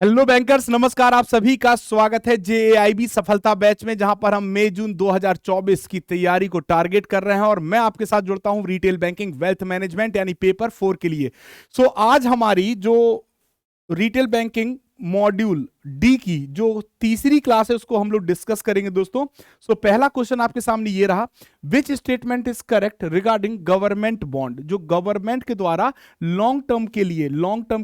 Hello bankers, नमस्कार। आप सभी का स्वागत है जेएआईबी सफलता बैच में, जहां पर हम मई जून 2024 की तैयारी को टारगेट कर रहे हैं और मैं आपके साथ जुड़ता हूं रिटेल बैंकिंग वेल्थ मैनेजमेंट यानी पेपर 4 के लिए। आज हमारी जो रिटेल बैंकिंग मॉड्यूल डी की जो तीसरी क्लास है उसको हम लोग डिस्कस करेंगे दोस्तों। पहला क्वेश्चन आपके सामने ये रहा, which statement is correct regarding government bond. जो गवर्नमेंट के द्वारा लॉन्ग टर्म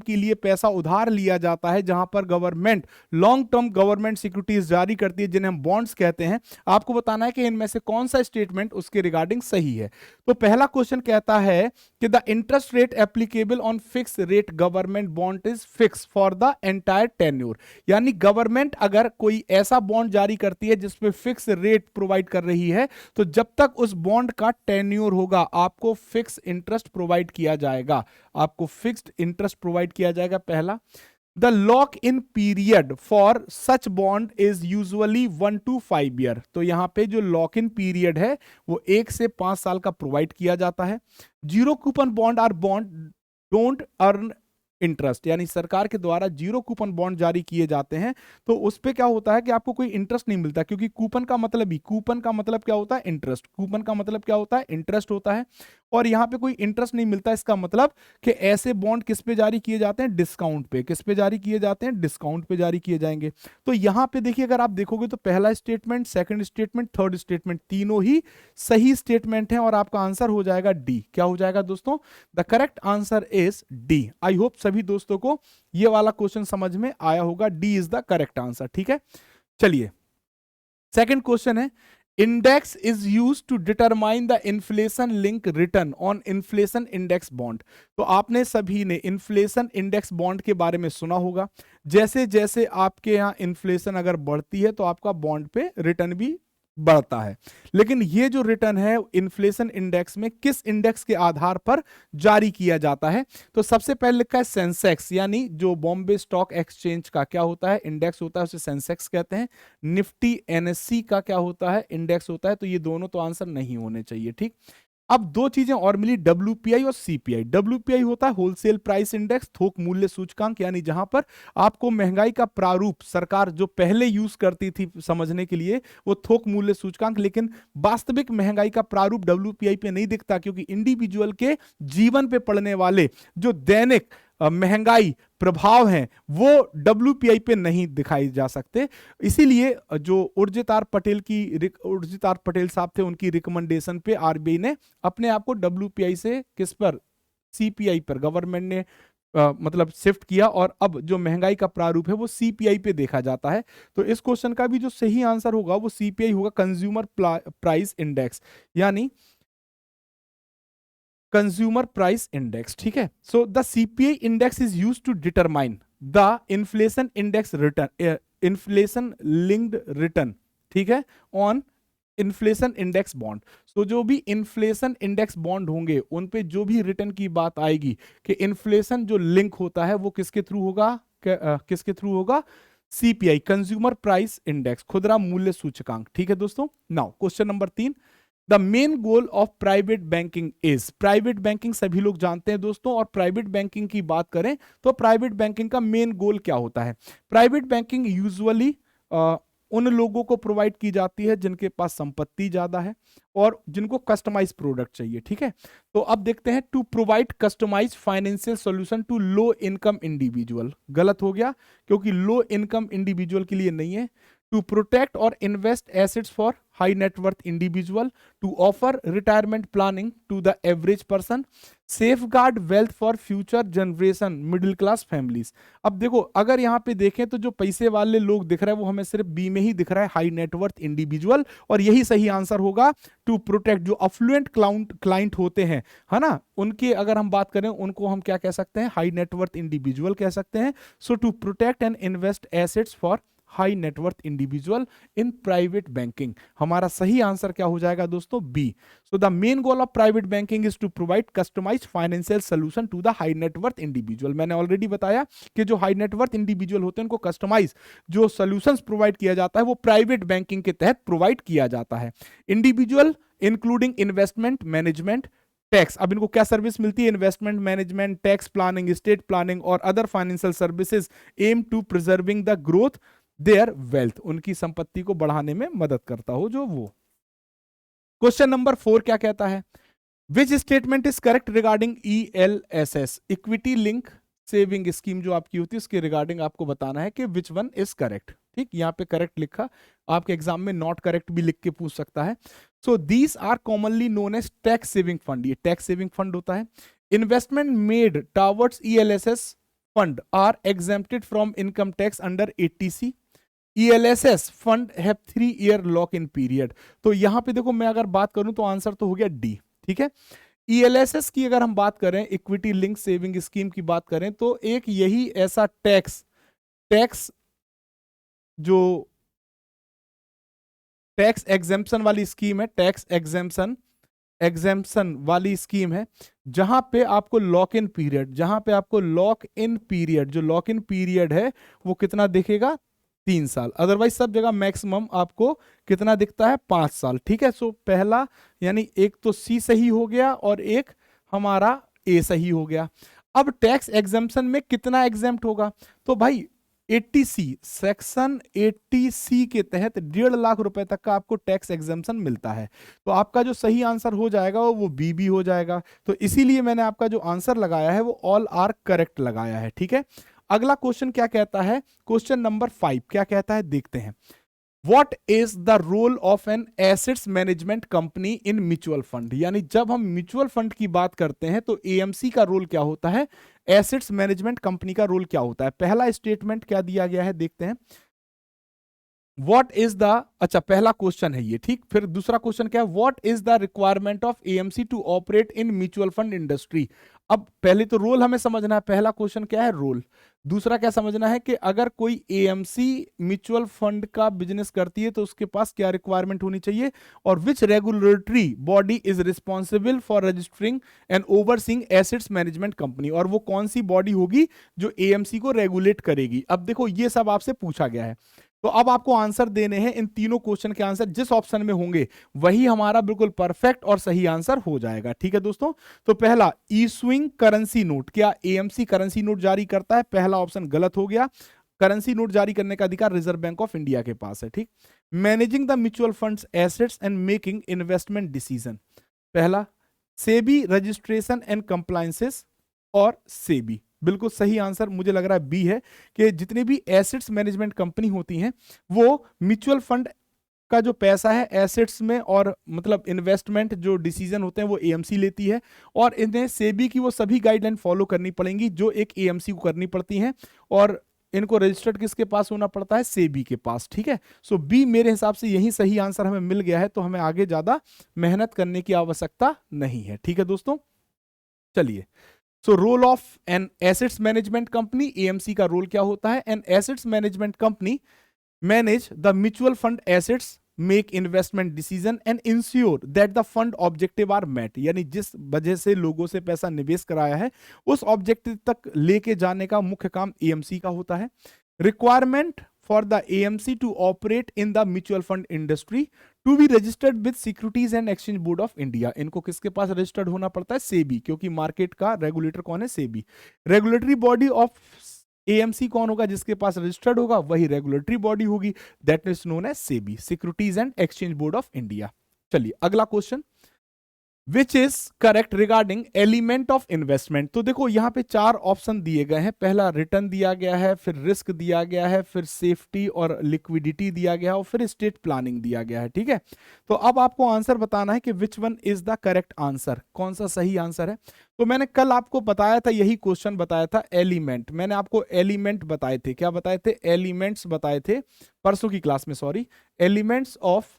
के लिए पैसा उधार लिया जाता है, जहां पर government long term government securities जारी करती है, जिन्हें हम बॉन्ड्स कहते हैं। आपको बताना है कि इनमें से कौन सा स्टेटमेंट उसके रिगार्डिंग सही है। तो पहला क्वेश्चन कहता है कि the interest rate applicable on fix rate government bond is fix for the entire tenure. यानी गवर्नमेंट अगर कोई ऐसा बॉन्ड जारी करती है जिसपे फिक्स रेट प्रोवाइड कर रही है, तो जब तक उस बॉन्ड का टेन्योर होगा आपको फिक्स इंटरेस्ट प्रोवाइड किया जाएगा। आपको फिक्स्ड इंटरेस्ट प्रोवाइड किया जाएगा। पहला, the lock in period for such bond is usually 1 to 5 year. तो यहां पे जो लॉक इन पीरियड है वो 1 से 5 साल का प्रोवाइड किया जाता है। Zero coupon bond are bond don't earn interest, यानी सरकार के द्वारा जीरो कूपन बॉन्ड जारी किए जाते हैं तो उस पे क्या होता है कि आपको कोई इंटरेस्ट नहीं मिलता, क्योंकि कूपन का मतलब क्या होता है? इंटरेस्ट। कूपन का मतलब क्या होता है? इंटरेस्ट होता है। और यहां पे कोई इंटरेस्ट नहीं मिलता, इसका मतलब कि ऐसे बॉन्ड किस पे जारी किए जाते हैं? डिस्काउंट पे। किस पे जारी किए जाते हैं? डिस्काउंट पे जारी किए जाएंगे। तो यहां पे देखिए, अगर आप देखोगे तो पहला statement, second statement, third statement तीनों ही सही स्टेटमेंट हैं और आपका आंसर हो जाएगा डी। क्या हो जाएगा दोस्तों? The correct answer is D. I hope सभी दोस्तों को ये वाला क्वेश्चन समझ में आया होगा। D is the correct answer. ठीक है, चलिए सेकंड क्वेश्चन है, index is use to determine the inflation link return on inflation index bond. तो आपने सभी ने इन्फ्लेशन इंडेक्स बॉन्ड के बारे में सुना होगा। जैसे जैसे आपके यहां इन्फ्लेशन अगर बढ़ती है तो आपका बॉन्ड पे रिटर्न भी बढ़ता है। लेकिन ये जो रिटर्न है इन्फ्लेशन इंडेक्स में किस इंडेक्स के आधार पर जारी किया जाता है? तो सबसे पहले लिखा है सेंसेक्स, यानी जो बॉम्बे स्टॉक एक्सचेंज का क्या होता है? इंडेक्स होता है, उसे सेंसेक्स कहते हैं। निफ्टी एनएससी का क्या होता है? इंडेक्स होता है। तो ये दोनों तो आंसर नहीं होने चाहिए। ठीक, अब दो चीजें और मिली, डब्ल्यूपीआई और सीपीआई। डब्ल्यूपीआई होता है होलसेल प्राइस इंडेक्स, थोक मूल्य सूचकांक, यानी जहां पर आपको महंगाई का प्रारूप सरकार जो पहले यूज करती थी समझने के लिए वो थोक मूल्य सूचकांक, लेकिन वास्तविक महंगाई का प्रारूप डब्ल्यूपीआई पे नहीं दिखता, क्योंकि इंडिविजुअल के जीवन पे पड़ने वाले जो दैनिक महंगाई प्रभाव हैं वो डब्ल्यूपीआई पे नहीं दिखाई जा सकते। इसीलिए जो उर्जित आर पटेल साहब थे, उनकी रिकमेंडेशन पे आरबीआई ने अपने आप को डब्ल्यूपीआई से किस पर? सीपीआई पर गवर्नमेंट ने मतलब शिफ्ट किया और अब जो महंगाई का प्रारूप है वो सीपीआई पे देखा जाता है। तो इस क्वेश्चन का भी जो सही आंसर होगा वो सीपीआई होगा, कंज्यूमर प्राइस इंडेक्स, यानी कंज्यूमर प्राइस इंडेक्स। ठीक है, so the CPI index is used to determine the inflation index return, inflation linked return, ठीक है, ऑन इन्फ्लेशन इंडेक्स बॉन्ड। तो जो भी इन्फ्लेशन इंडेक्स बॉन्ड होंगे उन पे जो भी रिटर्न की बात आएगी कि इन्फ्लेशन जो लिंक होता है वो किसके थ्रू होगा? किसके थ्रू होगा? सीपीआई, कंज्यूमर प्राइस इंडेक्स, खुदरा मूल्य सूचकांक। ठीक है दोस्तों, now question number 3, the main goal of private banking is. Private banking सभी लोग जानते हैं दोस्तों, और प्राइवेट बैंकिंग की बात करें तो प्राइवेट बैंकिंग का मेन गोल क्या होता है? प्राइवेट बैंकिंग यूजुअली उन लोगों को प्रोवाइड की जाती है जिनके पास संपत्ति ज्यादा है और जिनको कस्टमाइज प्रोडक्ट चाहिए। ठीक है, तो अब देखते हैं, to provide customize financial solution to low income individual. गलत हो गया, क्योंकि लो इनकम इंडिविजुअल के लिए नहीं है। टू प्रोटेक्ट और invest assets for high net worth individual, to offer retirement planning to the average person, safeguard wealth for future generation middle class families. अब देखो, अगर यहाँ पे देखें तो जो पैसे वाले लोग दिख रहे हैं वो हमें सिर्फ बी में ही दिख रहा है, हाई नेटवर्थ इंडिविजुअल, और यही सही आंसर होगा। टू प्रोटेक्ट, जो अफ्लुएंट क्लाइंट होते हैं, है ना, उनकी अगर हम बात करें उनको हम क्या कह सकते हैं? हाई नेटवर्थ इंडिविजुअल कह सकते हैं। So to protect and invest assets for high net worth individual in private banking. हमारा सही आंसर क्या हो जाएगा दोस्तों? B. So the main goal of private banking is to provide customised financial solution to the high net worth individual. मैंने already बताया कि जो हाई नेटवर्थ इंडिविजुअल होते हैं उनको कस्टमाइज जो सॉल्यूशंस प्रोवाइड किया जाता है वो प्राइवेट बैंकिंग के तहत प्रोवाइड किया जाता है। Individual including investment management, tax, अब इनको क्या सर्विस मिलती है? Investment management, tax planning, estate planning और other financial services aim to preserving the growth their wealth, उनकी संपत्ति को बढ़ाने में मदद करता हो जो वो। क्वेश्चन नंबर 4 क्या कहता है? Which statement is correct regarding ELSS, equity link saving scheme जो आपकी होती है उसके रिगार्डिंग आपको बताना है कि विच वन इज करेक्ट। ठीक, यहाँ पे करेक्ट लिखा, आपके एग्जाम में नॉट करेक्ट भी लिख के पूछ सकता है। So these are commonly known as tax saving fund, ये टैक्स सेविंग फंड होता है। Investment made towards ELSS fund are exempted from income tax under 80C। ELSS fund have 3 year lock in period. तो यहां पे देखो, मैं अगर बात करूं तो आंसर तो हो गया डी। ठीक है, ELSS की अगर हम बात करें, इक्विटी लिंक सेविंग स्कीम की बात करें, तो एक यही ऐसा टैक्स जो टैक्स एग्जेम्पशन वाली स्कीम है, टैक्स एग्जेम्पशन वाली स्कीम है, जहां पे आपको लॉक इन पीरियड, जो लॉक इन पीरियड है वो कितना दिखेगा? 3 साल। अदरवाइज सब जगह मैक्सिमम आपको कितना दिखता है? 5 साल। ठीक है, सो पहला यानी एक तो सी सही हो गया और एक हमारा ए सही हो गया। अब टैक्स एग्जेम्पशन में कितना एग्जेम्प्ट होगा? तो भाई 80C, सेक्शन 80C के तहत 1.5 लाख रुपए तक का आपको टैक्स एग्जेम्पशन मिलता है। तो आपका जो सही आंसर हो जाएगा वो बी भी हो जाएगा। तो इसीलिए मैंने आपका जो आंसर लगाया है वो ऑल आर करेक्ट लगाया है। ठीक है, अगला क्वेश्चन क्या कहता है? क्वेश्चन नंबर 5 क्या कहता है, देखते हैं। What is the role of an assets management company in mutual fund? यानी जब हम म्यूचुअल फंड की बात करते हैं तो AMC का रोल क्या होता है, एसेट्स मैनेजमेंट कंपनी का रोल क्या होता है? पहला स्टेटमेंट क्या दिया गया है, देखते हैं। व्हाट इज द, अच्छा पहला क्वेश्चन है ये, ठीक। फिर दूसरा क्वेश्चन क्या है? What is the requirement of AMC to operate in mutual fund industry? अब पहले तो रोल हमें समझना है, पहला क्वेश्चन क्या है? रोल। दूसरा क्या समझना है कि अगर कोई AMC म्यूचुअल फंड का बिजनेस करती है तो उसके पास क्या रिक्वायरमेंट होनी चाहिए, और which regulatory body is responsible for registering and overseeing assets management company, और वो कौन सी बॉडी होगी जो AMC को रेगुलेट करेगी। अब देखो ये सब आपसे पूछा गया है, तो अब आपको आंसर देने हैं। इन तीनों क्वेश्चन के आंसर जिस ऑप्शन में होंगे वही हमारा बिल्कुल परफेक्ट और सही आंसर हो जाएगा। ठीक है दोस्तों, तो पहला इशुइंग करेंसी नोट, क्या AMC करेंसी नोट जारी करता है? पहला ऑप्शन गलत हो गया, करेंसी नोट जारी करने का अधिकार रिजर्व बैंक ऑफ इंडिया के पास है। ठीक, managing the mutual funds assets and making investment decision, पहला सेबी रजिस्ट्रेशन एंड कंप्लायंसेस और सेबी, बिल्कुल सही आंसर मुझे लग रहा है बी है, कि जितनी भी एसेट्स मैनेजमेंट कंपनी होती हैं वो म्यूचुअल फंड का जो पैसा है एसेट्स में और मतलब इन्वेस्टमेंट जो डिसीजन होते हैं वो AMC लेती है, और इन्हें सेबी की वो सभी गाइडलाइन फॉलो करनी पड़ेंगी जो एक AMC को करनी पड़ती हैं, और इनको रजिस्टर्ड किसके पास होना पड़ता है? सेबी के पास। ठीक है, सो बी मेरे हिसाब से यही सही आंसर हमें मिल गया है, तो हमें आगे ज्यादा मेहनत करने की आवश्यकता नहीं है। ठीक है दोस्तों, चलिए। So role of an assets management company, AMC का रोल क्या होता है? An assets management company manage the mutual fund assets, make investment decision and ensure that the fund objective are met, यानी जिस वजह से लोगों से पैसा निवेश कराया है उस ऑब्जेक्टिव तक लेके जाने का मुख्य काम AMC का होता है। Requirement for the AMC to operate in the mutual fund industry to be registered with securities and exchange board of India, इनको किसके पास रजिस्टर्ड होना पड़ता है? सेबी, क्योंकि मार्केट का रेगुलेटर कौन है? SEBI. Regulatory body of AMC कौन होगा? जिसके पास रजिस्टर्ड होगा वही रेगुलेटरी बॉडी होगी, that is known as SEBI, securities and exchange board of India. चलिए अगला question, which is correct regarding element of investment? तो देखो यहाँ पे 4 ऑप्शन दिए गए हैं, पहला रिटर्न दिया गया है, फिर रिस्क दिया गया है, फिर सेफ्टी और लिक्विडिटी दिया गया है, और फिर स्टेट प्लानिंग दिया गया है। ठीक है, तो अब आपको आंसर बताना है कि which one is the correct answer, कौन सा सही आंसर है। तो मैंने कल आपको बताया था, यही क्वेश्चन बताया था, एलिमेंट, मैंने आपको एलिमेंट बताए थे, क्या बताए थे? एलिमेंट्स बताए थे परसों की क्लास में, सॉरी, एलिमेंट्स ऑफ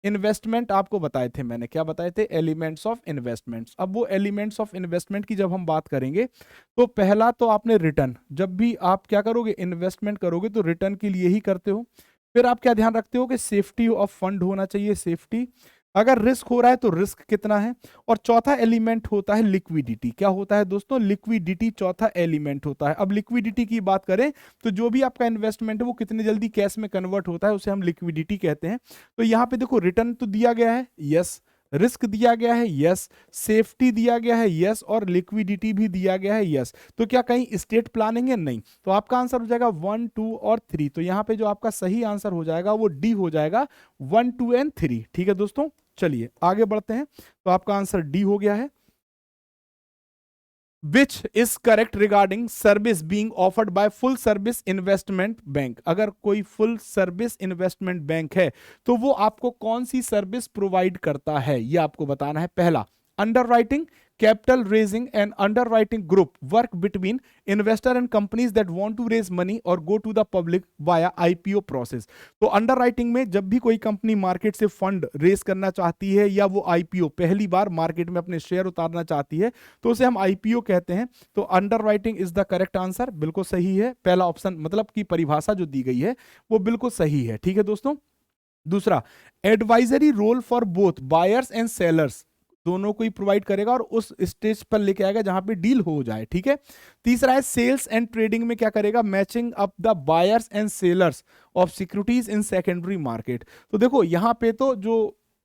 इन्वेस्टमेंट आपको बताए थे मैंने, क्या बताए थे? Elements of investments. अब वो एलिमेंट्स ऑफ इन्वेस्टमेंट की जब हम बात करेंगे तो पहला तो आपने रिटर्न, जब भी आप क्या करोगे? इन्वेस्टमेंट करोगे तो रिटर्न के लिए ही करते हो। फिर आप क्या ध्यान रखते हो कि सेफ्टी ऑफ फंड होना चाहिए, सेफ्टी, अगर रिस्क हो रहा है तो रिस्क कितना है, और चौथा एलिमेंट होता है लिक्विडिटी। क्या होता है दोस्तों? लिक्विडिटी चौथा एलिमेंट होता है। अब लिक्विडिटी की बात करें तो जो भी आपका इन्वेस्टमेंट है वो कितनी जल्दी कैश में कन्वर्ट होता है उसे हम लिक्विडिटी कहते हैं। तो यहाँ पे देखो रिटर्न तो दिया गया है, यस, रिस्क दिया गया है, यस, सेफ्टी दिया गया है, यस, और लिक्विडिटी भी दिया गया है, यस। तो क्या कहीं स्टेट प्लानिंग है? नहीं। तो आपका आंसर हो जाएगा 1, 2 और 3। तो यहां पे जो आपका सही आंसर हो जाएगा वो डी हो जाएगा, 1, 2 एंड 3। ठीक है दोस्तों, चलिए आगे बढ़ते हैं। तो आपका आंसर डी हो गया है। Which is correct regarding service being offered by full service investment bank? अगर कोई full service investment bank है तो वो आपको कौन सी सर्विस प्रोवाइड करता है, ये आपको बताना है। पहला, underwriting, capital raising and underwriting group work between investor and companies that want to raise money or go to the public via IPO process। तो अंडरराइटिंग में जब भी कोई कंपनी मार्केट से फंड रेज करना चाहती है या वो आईपीओ पहली बार मार्केट में अपने शेयर उतारना चाहती है तो उसे हम आईपीओ कहते हैं। तो underwriting is the correct answer, बिल्कुल सही है। पहला ऑप्शन मतलब की परिभाषा जो दी गई है वो बिल्कुल सही है। ठीक है दोस्तों। दूसरा, advisory role for both buyers and sellers, दोनों को ही प्रोवाइड करेगा और उस स्टेज पर लेके आएगा जहां पे डील हो जाए। ठीक है। तीसरा है सेल्स एंड ट्रेडिंग में क्या करेगा, matching up the buyers and sellers of securities in secondary market. तो देखो यहां पे तो जो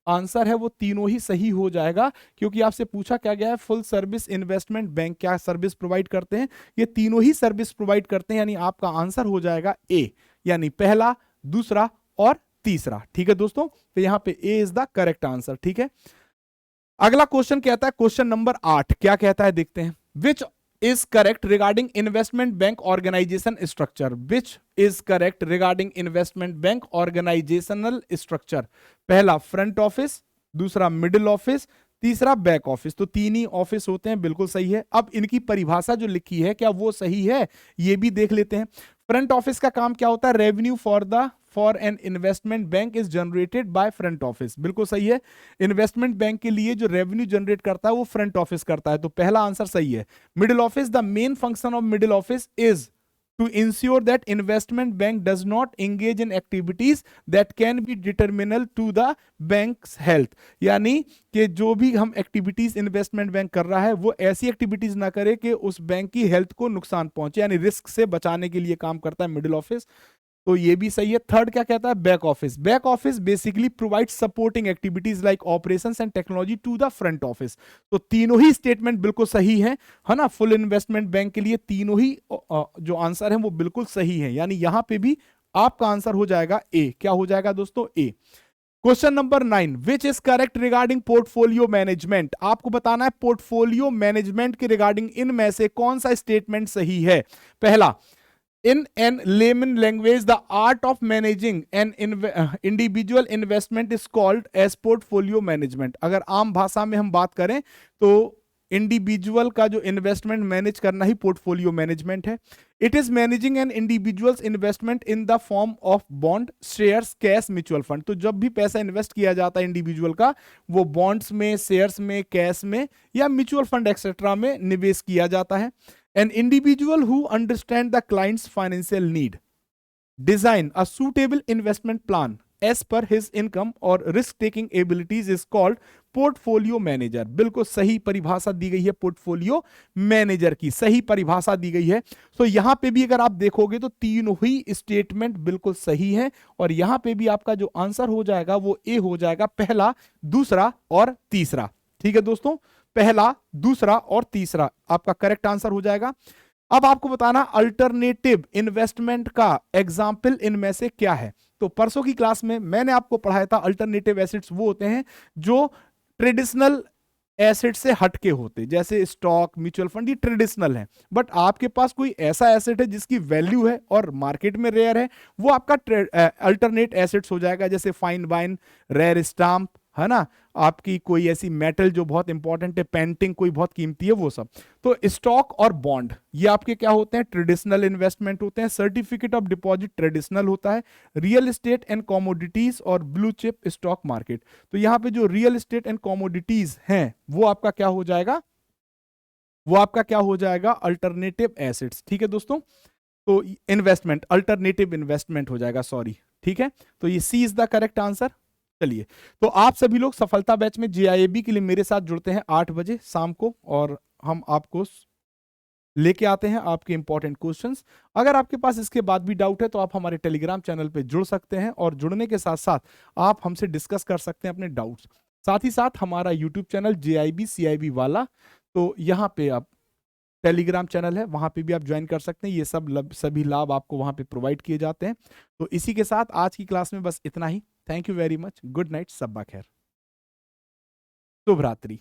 आंसर है वो तीनों ही सही हो जाएगा, क्योंकि आपसे पूछा क्या गया है, फुल सर्विस इन्वेस्टमेंट बैंक क्या सर्विस प्रोवाइड करते हैं, ये तीनों ही सर्विस प्रोवाइड करते हैं। यानी आपका आंसर हो जाएगा ए, यानी पहला, दूसरा और तीसरा। ठीक है दोस्तों, तो यहां पे ए इज द करेक्ट आंसर। ठीक है। अगला क्वेश्चन कहता है, क्वेश्चन नंबर 8 क्या कहता है देखते हैं। Which is correct regarding investment bank organization structure? Which is correct regarding investment bank organizational structure? पहला फ्रंट ऑफिस, दूसरा मिडिल ऑफिस, तीसरा बैक ऑफिस। तो तीन ही ऑफिस होते हैं, बिल्कुल सही है। अब इनकी परिभाषा जो लिखी है क्या वो सही है, ये भी देख लेते हैं। फ्रंट ऑफिस का काम क्या होता है, revenue for an investment bank is generated by front office, बिल्कुल सही है। इन्वेस्टमेंट बैंक के लिए जो रेवेन्यू जनरेट करता है वो फ्रंट ऑफिस करता है, तो पहला आंसर सही है। Middle office, the main function of middle office is to ensure that investment bank does not engage in activities that can be detrimental to the bank's health। यानी कि जो भी हम एक्टिविटीज इन्वेस्टमेंट बैंक कर रहा है वो ऐसी एक्टिविटीज ना करे कि उस बैंक की हेल्थ को नुकसान पहुंचे, यानी रिस्क से बचाने के लिए काम करता है मिडिल ऑफिस। तो ये भी सही है। थर्ड क्या कहता है, back office. Back office basically provide supporting activities like operations and technology to the front office. तो तीनों ही स्टेटमेंट बिल्कुल सही है ना। फुल इन्वेस्टमेंट बैंक के लिए तीनों ही जो आंसर है वो बिल्कुल सही है, यानी यहां पे भी आपका आंसर हो जाएगा ए। क्या हो जाएगा दोस्तों, A. Question number 9, which is correct regarding portfolio management? आपको बताना है पोर्टफोलियो मैनेजमेंट के रिगार्डिंग इनमें से कौन सा स्टेटमेंट सही है। पहला, in an layman language the art of managing an individual investment is called as portfolio management। अगर आम भाषा में हम बात करें तो इंडिविजुअल का जो इन्वेस्टमेंट मैनेज करना ही पोर्टफोलियो मैनेजमेंट है। It is managing an individuals investment in the form of bond, shares, cash, mutual fund. तो जब भी पैसा इन्वेस्ट किया जाता है इंडिविजुअल का, वो बॉन्ड्स में, शेयर्स में, कैश में या म्यूचुअल फंड एक्सेट्रा में निवेश किया जाता है। An individual who understands the client's financial need design a suitable investment plan as per his income or risk-taking abilities is called portfolio manager. बिल्कुल सही परिभाषा दी गई है पोर्टफोलियो मैनेजर की, सही परिभाषा दी गई है। तो यहां पे भी अगर आप देखोगे तो तीनों ही स्टेटमेंट बिल्कुल सही है और यहां पे भी आपका जो आंसर हो जाएगा वो ए हो जाएगा, पहला, दूसरा और तीसरा। ठीक है दोस्तों, पहला, दूसरा और तीसरा आपका करेक्ट आंसर हो जाएगा। अब आपको बताना अल्टरनेटिव इन्वेस्टमेंट का एग्जाम्पल इनमें से क्या है। तो परसों की क्लास में मैंने आपको पढ़ाया था अल्टरनेटिव एसेट्स वो होते हैं जो ट्रेडिशनल एसेट से हटके होते, जैसे स्टॉक, म्यूचुअल फंड, ये ट्रेडिशनल है। बट आपके पास कोई ऐसा एसेट है जिसकी वैल्यू है और मार्केट में रेयर है, वो आपका अल्टरनेट एसेट्स हो जाएगा। जैसे फाइन वाइन, रेयर स्टाम्प, है ना, आपकी कोई ऐसी मेटल जो बहुत इंपॉर्टेंट है, पेंटिंग कोई बहुत कीमती है, वो सब। तो स्टॉक और बॉन्ड ये आपके क्या होते हैं, ट्रेडिशनल इन्वेस्टमेंट होते हैं। सर्टिफिकेट ऑफ डिपॉजिट ट्रेडिशनल होता है। रियल एस्टेट एंड कमोडिटीज और ब्लू चिप स्टॉक मार्केट। तो यहां पे जो रियल एस्टेट एंड कमोडिटीज हैं वो आपका क्या हो जाएगा, वो आपका क्या हो जाएगा, अल्टरनेटिव एसेट्स। ठीक है दोस्तों, तो इन्वेस्टमेंट अल्टरनेटिव इन्वेस्टमेंट हो जाएगा, सॉरी। ठीक है, तो ये सी इज द करेक्ट आंसर। चलिए, तो आप सभी लोग सफलता बैच में जेआईबी के लिए मेरे साथ जुड़ते हैं 8 बजे शाम को और हम आपको लेके आते हैं आपके इंपॉर्टेंट क्वेश्चंस। अगर आपके पास इसके बाद भी डाउट है तो आप हमारे टेलीग्राम चैनल पे जुड़ सकते हैं और जुड़ने के साथ साथ आप हमसे डिस्कस कर सकते हैं अपने डाउट्स। साथ ही साथ हमारा यूट्यूब चैनल JIB CIB वाला, तो यहाँ पे आप टेलीग्राम चैनल है, वहां पे भी आप ज्वाइन कर सकते हैं। ये सब सभी लाभ आपको वहां पे प्रोवाइड किए जाते हैं। तो इसी के साथ आज की क्लास में बस इतना ही। Thank you very much. Good night, सब्बा खैर, शुभ रात्रि।